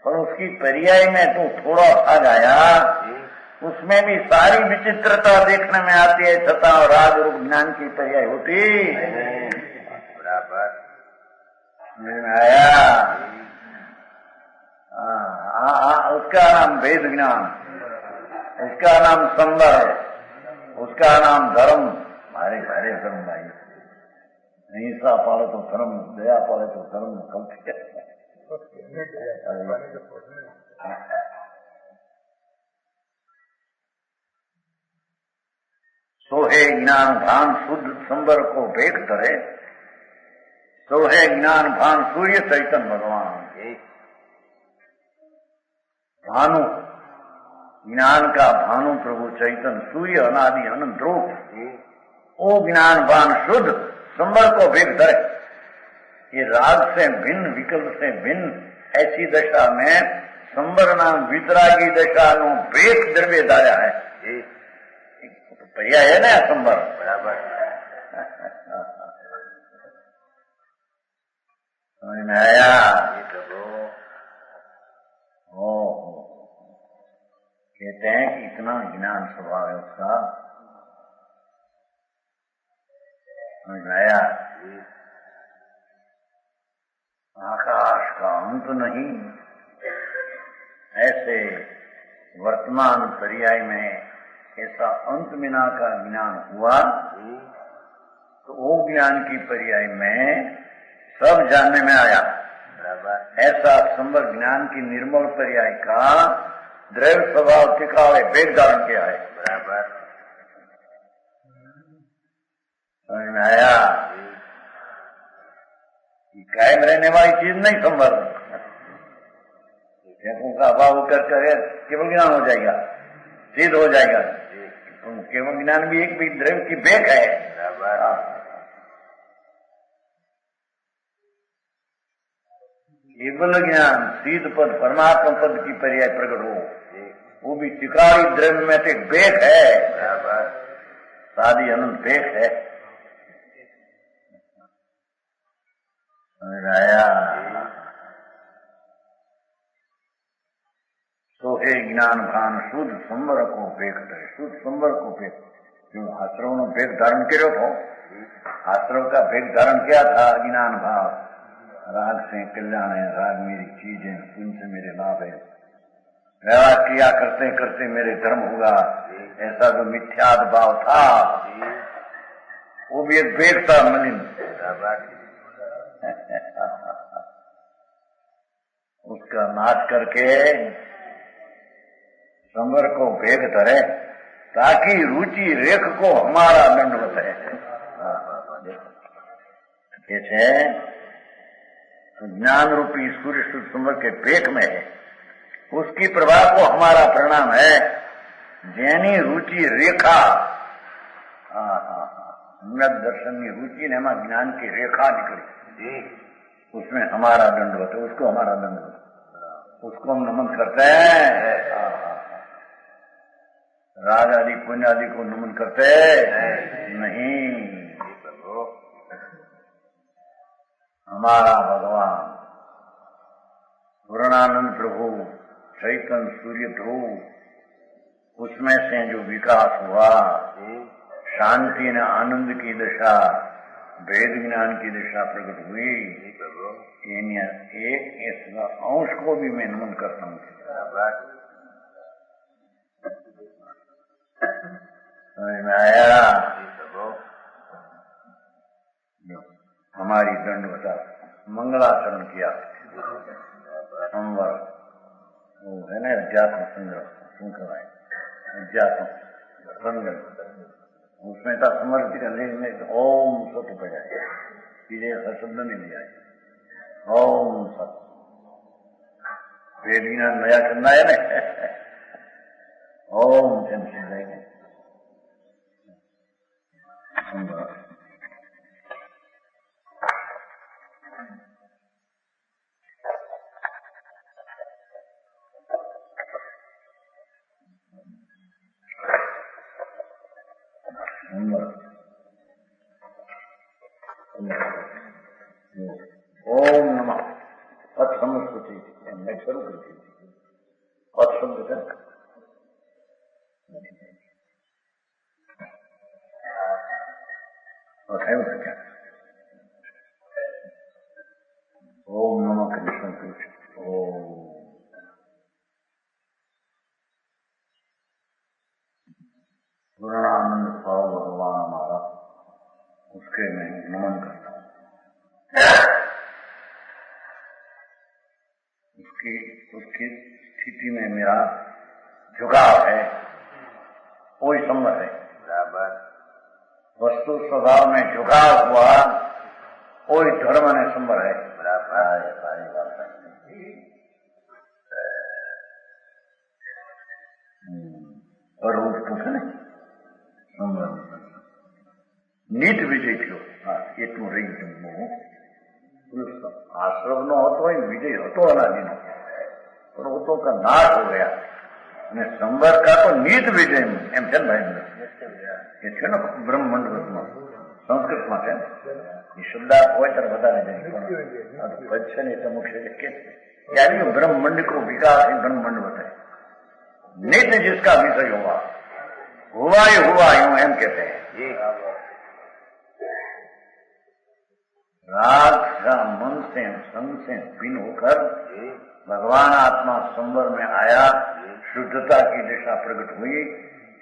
पर उसकी पर्याय में तो थोड़ा भाग आया, उसमें भी सारी विचित्रता देखने में आती है, छता राग रूप ज्ञान की पर्याय होती बराबर आया। उसका नाम वेद ज्ञान, उसका नाम संवर, उसका नाम धर्म। भारे भारे धर्म भाई, हिंसा पाले तो धर्म, दया पाले तो धर्म, कम सोहे ज्ञान भान शुद्ध संबर को भेद करे, सोहे ज्ञान भान सूर्य चैतन्य भगवान। भानु ज्ञान का भानु प्रभु चैतन्य सूर्य अनादि अनंत रूप, वो ज्ञान भान शुद्ध संबर को भेद करे। ये राग से भिन्न, विकल्प से भिन्न ऐसी दशा में संबर नाम वितरागी दशा नो भेद द्रव्य धार्या है, पर्याय है ना संबर बराबर। समझ में आया? ओ कहते हैं कि इतना ज्ञान स्वभाव है उसका। समझ में आया? आकाश का अंत नहीं, ऐसे वर्तमान पर्याय में ऐसा अंत बिना का ज्ञान हुआ तो वो ज्ञान की पर्याय में सब जानने में आया। ऐसा संवर ज्ञान की निर्मल पर्याय का द्रव्य स्वभाव टिकावे वेग धारण किया है। बराबर समझ में आया? कायम रहने वाली चीज नहीं संवर का अभाव कर केवल ज्ञान हो जाएगा, सिद्ध हो जाएगा। केवल ज्ञान भी एक भी द्रव्य की बेक है। केवल ज्ञान सिद्ध पद परमात्मा पद की पर्याय प्रकट हो, वो भी चिकारी द्रव्य में से बेक है, सादी अनंत बेक है। आया तो हे ज्ञान भान शुद्ध संवर को भेद करे, शुद्ध संवर को भेद। जो आश्रव ने भेद धारण करो तो आश्रव का भेद धारण किया था ज्ञान भाव, राग से कल्याण है, राग मेरी चीज है, उनसे मेरे लाभ है, व्यवहार किया करते करते मेरे धर्म होगा, ऐसा जो मिथ्याद भाव था वो भी एक भेद था मलिन। उसका नाश करके संवर को भेद धरे ताकि रुचि रेख को हमारा दंडवत है। कैसे ज्ञान रूपी सूर्य शुद्ध संवर के पेट में है, उसकी प्रभा को हमारा प्रणाम है। जैनी रुचि रेखा मृत दर्शन की रुचि ने हमारा ज्ञान की रेखा निकली, उसमें हमारा दंडवत है, उसको हमारा दंडवत, उसको हम नमन करते हैं। राज आदि पुण्य आदि को नमन करते नहीं। हमारा भगवान पूर्णानंद प्रभु चैतन्य सूर्य ध्रुव, उसमें से जो विकास हुआ, शांति ने आनंद की दशा, वेद ज्ञान की दशा प्रकट हुई, एक इसका अंश को भी मैं नमन करता हूँ। समझ में आया? हमारी दंडवता मंगलाचरण किया संवर, वो है ना अध्यात्म संग्रह, अध्यात्म संग्रह, उसमें था समर्पित करने में ओम सत्य पे जाए, सीधे शब्द नहीं लिया है, ओम सत्य वेद ज्ञान नया करना है ना, ओम टेंशन रहेंगे। ओम नमः पथ समस्कृति मैं शुरू करती हूँ। पथ शब्द है और है उसका क्या? ओम नमः कृष्ण कृष्ण। ओम पूर्णानंद भाव भगवान हमारा, उसके मैं नमन करता हूँ। उसकी स्थिति में मेरा झुकाव है, कोई संबंध है। बराबर वस्तु स्वभाव में झुकाव हुआ, कोई धर्म ने संबंध है। बराबर सारी बात है। और उसको નીત વિજય થયો, એટલું રહી ગયું. આશ્રમ નો હતો એ વિજય હતો અનાદિનો, પણ वो तो का नाश हो गया અને સંવર का तो નીત વિજય એમ છે ને ભાઈ, એ છે ને બ્રહ્મંડ સંસ્કૃતમાં છે. એ શુદ્ધાર્થ હોય ત્યારે વધારે જાય પદ છે ને એ તો મુખ્ય કે यानी ब्रह्मांड को विकास ही ब्रह्मांड बताए नित्य जिसका विषय हुआ ही हुआ यूं एम कहते हैं राग का मन से संग से भिन्न होकर भगवान आत्मा संवर में आया, शुद्धता की दिशा प्रकट हुई।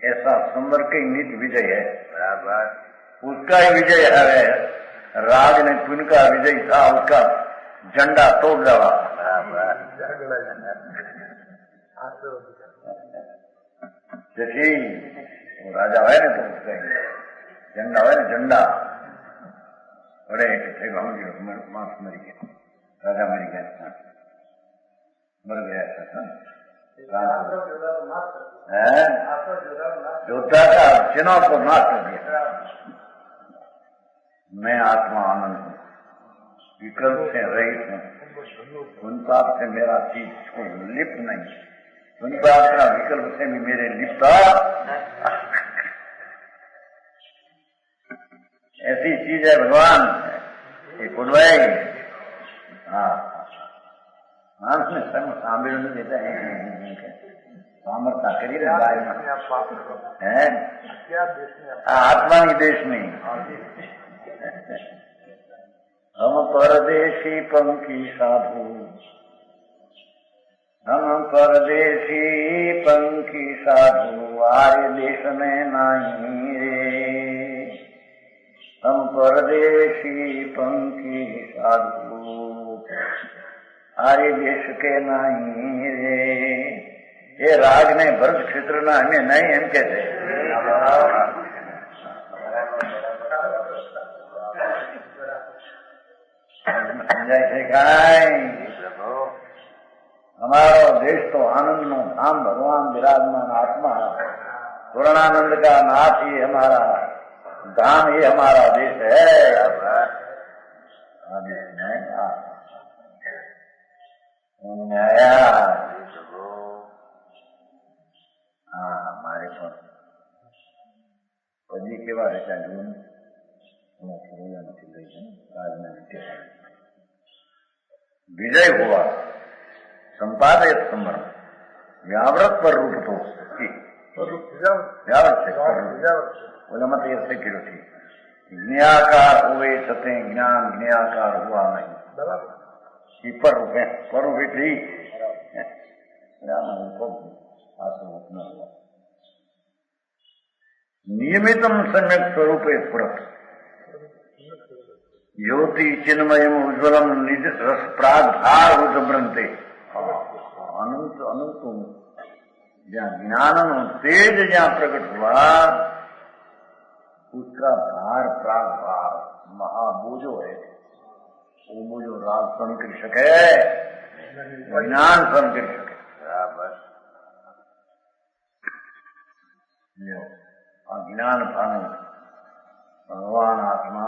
ऐसा संवर के नित्य विजय है, उसका ही विजय है। राग ने पुन का विजय था, उसका झंडा तोड़ डाला। जैसे वो राजा है ना, तो उसका झंडा है ना, झंडा बड़े थे मांस मरी गया, राजा मरी गया, मर गया योद्धा का चिन्हों को नाश कर दिया। मैं आत्मा आनंद हूँ, विकल्प से रहित हूँ, उन पाप से मेरा चीज को लिप्त नहीं, उन पाप का विकल्प से भी मेरे लिप्ता। ऐसी चीज है भगवान, ये कुडवाई। हाँ, मानस में सर्व सामने देता है, सामर्थ्य करी है आत्मा ही देश में। हम परदेशी पंखी साधु, हम परदेशी पंखी साधु, आर्य देश में नहीं रे। हम परदेशी पंखी साधु, आर्य देश के नहीं रे। ये राग ने भरत क्षेत्र ना हमें नहीं एम कहते। हमारो देश तो आनंद नो धाम, भगवान विराजमान आत्मा, पूर्णानंद का नाथ ही हमारा धाम, ही हमारा देश है। आया हाँ, हमारे पास पजी के बारे चाहिए विजय हुआ, संपादक समर व्यावृत पर रूप तो बोला मत ऐसे गिरो थी। ज्ञाकार हुए सते ज्ञान ज्ञाकार हुआ नहीं, पर रूप है, पर रूप थी नियमितम सम्यक स्वरूप स्फुरत ज्योति चिन्मयम उज्ज्वलम निज रस प्रागभार उद्भ्रंते। अनंत अनंत जहाँ ज्ञान तेज जहाँ प्रकट हुआ, उसका भार प्राग भार महाबोझो है। वो बोझो राग सहन कर सके, ज्ञान सहन कर सके। ज्ञान भानु भगवान आत्मा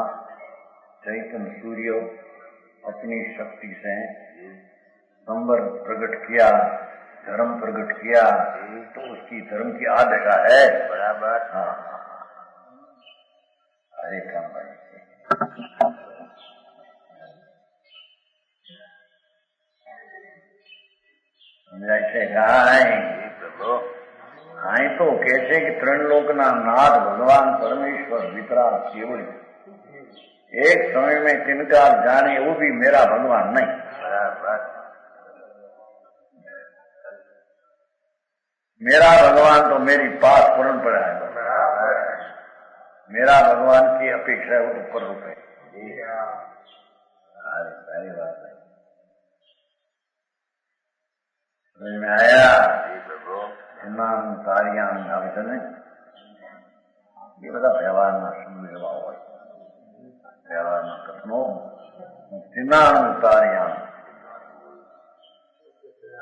चैतन्य सूर्य अपनी शक्ति से संवर प्रकट किया, धर्म प्रकट किया, तो उसकी धर्म की आदशा है बराबर। हाँ, हरे काम भाई समझाइए गाय आई तो कैसे कि त्रिलोकना नाथ भगवान परमेश्वर वितराग केवल एक समय में तिनका जाने, वो भी मेरा भगवान नहीं। मेरा भगवान तो मेरी पास परंपरा है, मेरा भगवान की अपेक्षा ऊपर रूप है। सारी बात है समझ में आया। तारियां आवेदन ये બધા વ્યવહારમાં સમજવા હોય, વ્યવહારમાં કથનો સિનાનું તારિયાં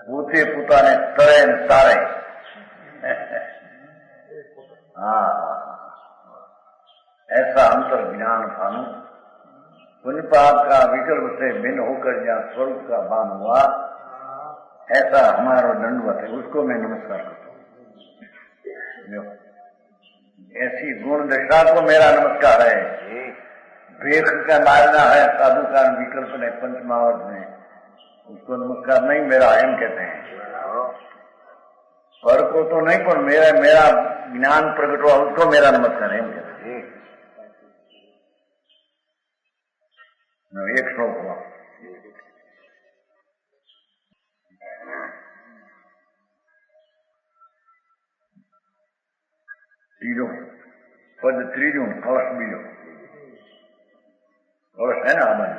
પોતે પોતાને તરે ને તારે। हाँ, ऐसा अंतर ज्ञान भानु पुण्य पाप का विकल्प से भिन्न होकर जहाँ स्वरूप का भान हुआ, ऐसा हमारा दंडवत है, उसको मैं नमस्कार करता हूँ। ऐसी गुण दशा को मेरा नमस्कार है। पेख का मारना है साधु का विकल्प ने पंचमावत में, उसको नमस्कार नहीं मेरा आयन कहते हैं। पर को तो नहीं, पर मेरा ज्ञान प्रकट हुआ उसको मेरा नमस्कार एम कहते हैं। एक श्लोक हुआ। तीजो पद त्रीजो कलश बीजो, कलश है ना हमारे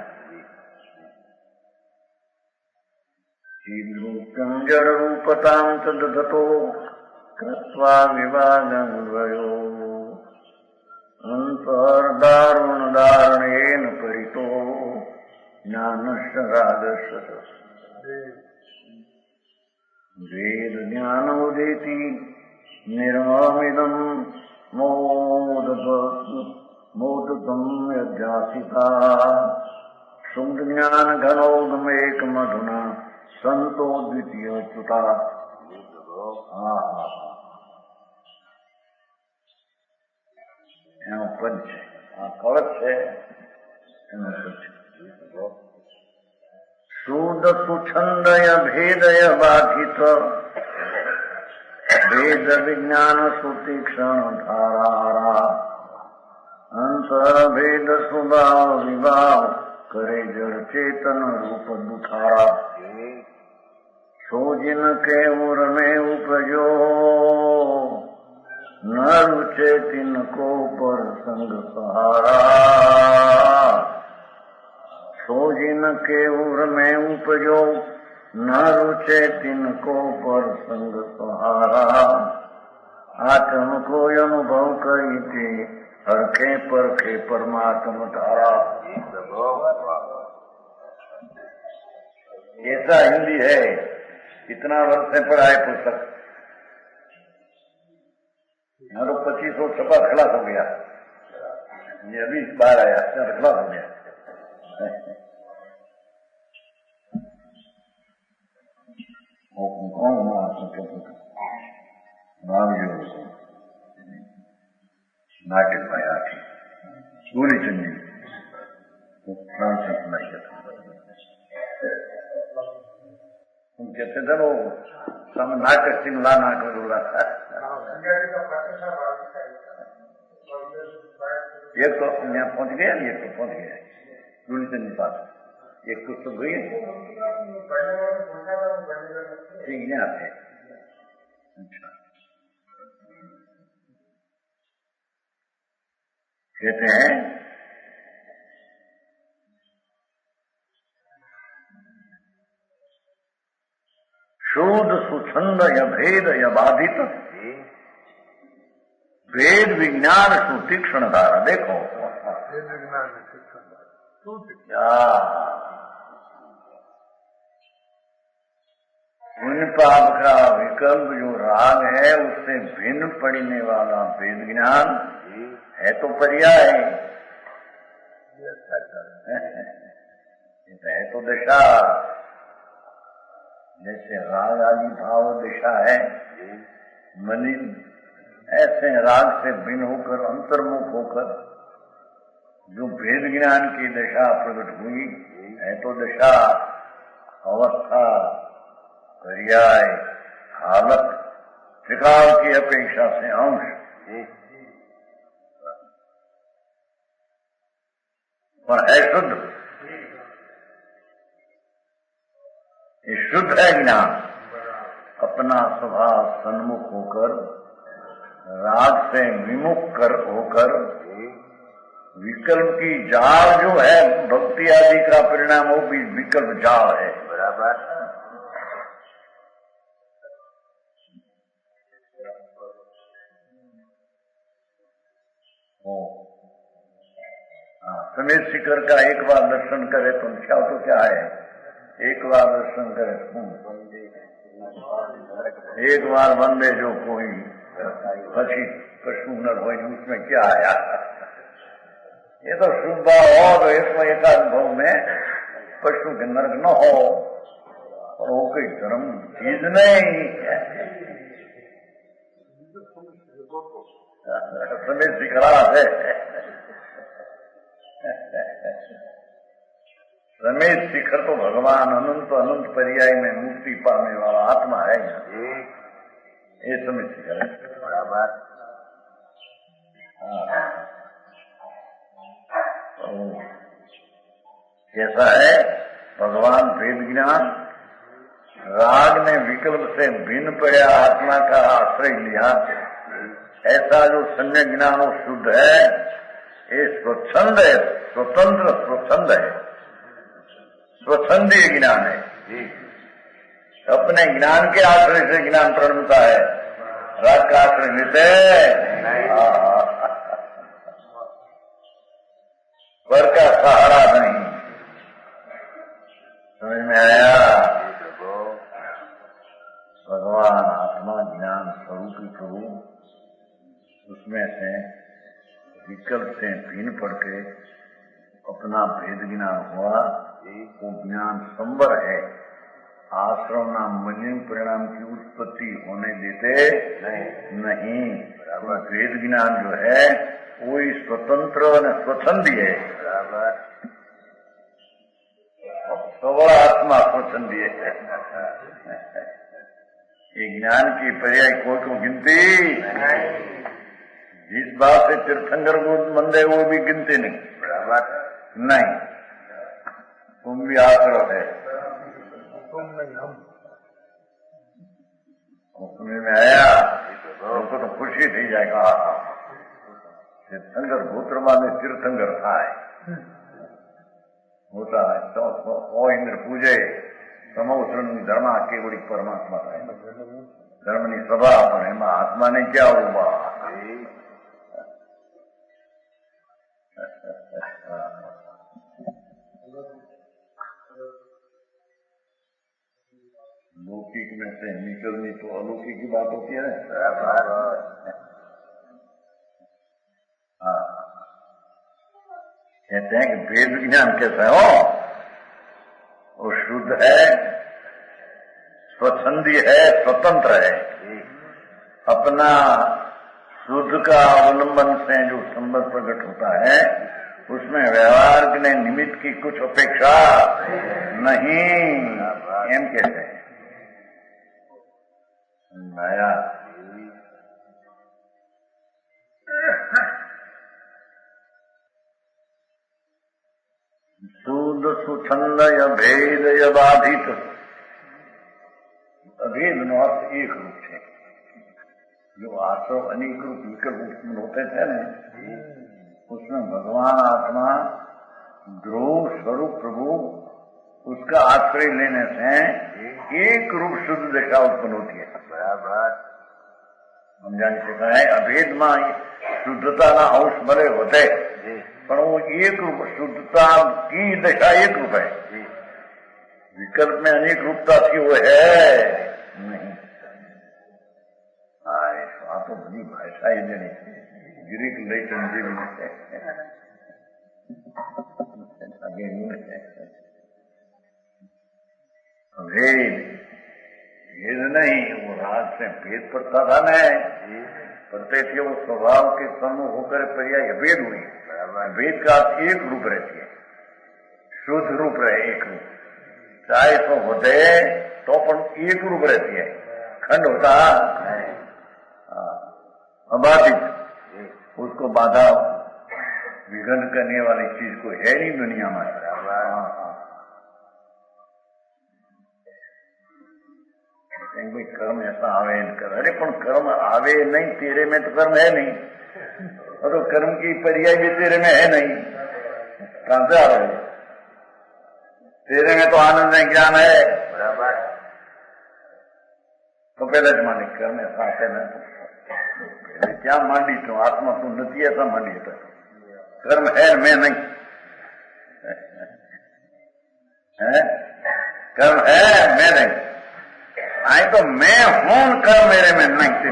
रूपम जड़ रूपतां तदधतो कृत्वा विभागं वयो अंतर्दारुण दारणेन परितो ज्ञानस्य रागस्य वेद ज्ञान उदेति निर्ममिदं मोदतं यज्ञासिता शुद्ध ज्ञान घनोगमेक मधुना संतो द्वितीय च्युता। पद है कवच है शूद सुछंदय भेदय बाधित वेद विज्ञान सुतीक्षण धारा अंतर भेद सुभाव विभाव करे जड़ चेतन रूप दुखारा सो जिन के उर में उपजो न रुचे तिनको पर संग सहारा सो जिन के उर में उपजो न रुचे तिनको पर संग सहारा आत्म को अनुभव करी थी हरखे परखे परमात्म तारा। ऐसा हिंदी है, कितना वर्ष से पढ़ा है पुस्तक, यहाँ तो 2500 छपा खलास हो गया, ये अभी बाहर आया खलास हो गया। कौन नाटक पाया थी पूरी चंदी फ्रांसिस तुम कहते थे वो सब नाटक सिंगला नाटक बोला था। एक तो यहाँ पहुंच गया, एक तो पहुंच गया पूरी चंदी पास, एक पुस्तक गई है ठीक यहाँ थे। अच्छा कहते हैं शोध सुछंद या भेद या बाधित वेद विज्ञान सुतीक्षण धारा। देखो पुण्य पाप का विकल्प जो राग है उससे भिन्न पड़ने वाला वेद ज्ञान है तो पर्याय है तो दशा। जैसे राग आदि भाव दिशा है मलिन, ऐसे राग से भिन्न होकर अंतर्मुख होकर जो भेद ज्ञान की दशा प्रकट हुई है तो दशा, अवस्था, पर्याय, हालत, त्रिकाल की अपेक्षा से अंश, पर है शुद्ध। ये शुद्ध है ज्ञान, अपना स्वभाव सन्मुख होकर राग से विमुख कर होकर विकल्प की जाल जो है भक्ति आदि का परिणाम वो भी विकल्प जाल है। बराबर समेत शिखर का एक बार दर्शन करे तो क्या तो क्या है, एक बार दर्शन करे एक बार वंदे जो कोई पक्षी पशु नर हो, उसमें क्या आया। ये तो शुभ हो तो इसमें एक अनुभव में पशु के नर्क न हो और वो कोई धर्म चीज नहीं है। समेत शिखरा है रमेश शिखर तो भगवान अनंत अनंत पर्याय में मुक्ति पाने वाला आत्मा है यहाँ। ये रमेश शिखर है बराबर। कैसा है भगवान वेद ज्ञान राग ने विकल्प से भिन्न पड़ा आत्मा का आश्रय लिया। ऐसा जो सम्यक ज्ञान वो शुद्ध है, ये स्वच्छंद है, स्वतंत्र स्वच्छंद है, स्वच्छंदीय ज्ञान है। अपने ज्ञान के आश्रय से ज्ञान प्रणता है, राग का आश्रय लेते पर का सहारा नहीं। समझ में आया? भगवान आत्मा ज्ञान स्वरूप ही प्रभु, उसमें से विकल्प से भिन्न पड़ के अपना भेद ज्ञान हुआ। वो ज्ञान संवर है, आश्रम नाम मलिन परिणाम की उत्पत्ति होने देते नहीं। भेद ज्ञान जो है वही स्वतंत्र और स्वच्छंदी है। सबल आत्मा स्वच्छंदी है। ये ज्ञान की पर्याय कोई को गिनती जिस बात से तीर्थंकर को मंद है वो भी गिनते नहीं। नहीं, तुम भी आश्रय है, तुम नहीं हम। समझ में आया? उनको तो खुशी थी जाएगा। तीर्थंकर गोत्र माने तीर्थंकर था होता है तो इंद्र पूजे समोसरण धर्म के बड़ी परमात्मा है। धर्मनी सभा पर एमा आत्मा ने क्या हुआ? लौकिक में से निकलनी तो अलौकिक की बात होती है। कहते हैं कि वेद ज्ञान कैसा हो, वो शुद्ध है, स्वच्छंदी है, स्वतंत्र है। अपना शुद्ध का अवलंबन से जो संबंध प्रकट होता है उसमें व्यवहार के निमित्त की कुछ अपेक्षा नहीं। एम कहते हैं नया शुद्ध सुछंदय भेदय बाधित। अभेद नो अर्थ एक रूप है। जो आश्रव अनेक रूप विकल्प उत्पन्न होते थे न, उसमें भगवान आत्मा ध्रुव स्वरूप प्रभु उसका आश्रय लेने से एक रूप शुद्ध दशा उत्पन्न होती है। बराबर हम जान सकते हैं अभेद में शुद्धता ना अंश भले होते पर वो एक रूप शुद्धता की दशा एक रूप है। विकल्प में अनेक रूपता थी वो है नहीं। तो बड़ी भाषा ही देनी ग्रीक लेटन जीवन भेद नहीं, वो राग से भेद पड़ता था न, पढ़ते थे वो स्वभाव के सम्मुख होकर पर्याय भेद हुई। भेद का अर्थ एक रूप रहती है, शुद्ध रूप रहे एक रूप, चाहे तो होते तो पर एक रूप रहती है, खंड होता अबाधित, उसको बाधा विघ्न करने वाली चीज को है नहीं दुनिया में। भाई कर्म ऐसा आवे न कर, अरे पण कर्म आवे नहीं, तेरे में तो कर्म है नहीं, और तो कर्म की पर्याय भी तेरे में है नहीं, कहां से आ रहे? तेरे में तो आनंद है, ज्ञान है। तो पहले मालिक कर्म ऐसा आते ना, क्या मांडी तू आत्मा तू नहीं ऐसा मांडी था, कर्म है मैं नहीं है, कर्म है मैं नहीं, आई तो मैं हूं, कर मेरे में नहीं थी।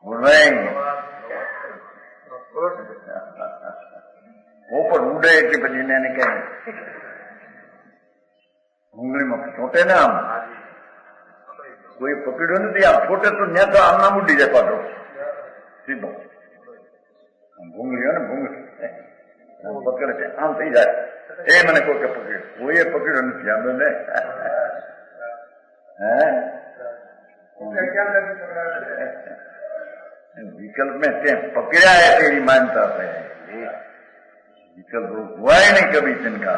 बोल रहे वो पर उड़े कि बजीने ने कहे उंगली में छोटे ना हम कोई पकड़ो नहीं, आप छोटे तो न्या तो आमना मुड्डी जाए पाटो सीधो ભૂંગળીઓ ને ભૂંગળી પકડે છે આમ થઈ જાય એ મને કોઈ કે પકડ્યો કોઈએ પકડ્યો નથી આમ ને विकल्प में पकड़ा है तेरी मान्यता पे विकल्प हुआ ही नहीं कभी तिनका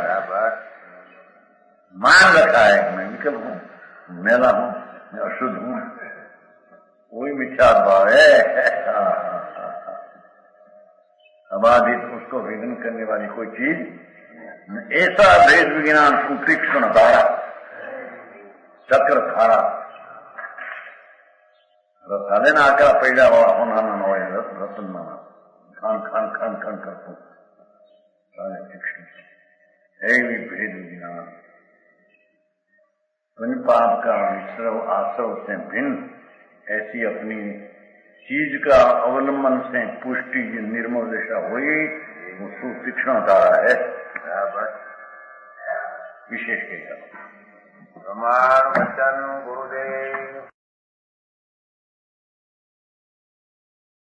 मान रखा है मैं विकल्प हूं मेला हूं मैं अशुद्ध हूं वही मिथ्या भाव है अबाधित उसको विघ्न करने वाली कोई चीज ऐसा वेद विज्ञान सुतीक्ष्ण धारा चक्र धारा रसाले ना आकर पैदा हुआ होना ना हो रतन माना खान खान खान खान करते सारे शिक्षण है भी भेद विज्ञान पाप का मिश्रव आश्रव से भिन्न ऐसी अपनी चीज का अवलंबन से पुष्टि निर्मल दशा हुई वो सुतीक्ष्ण धारा है विशेष कहेगा प्रमाण वचन गुरुदेव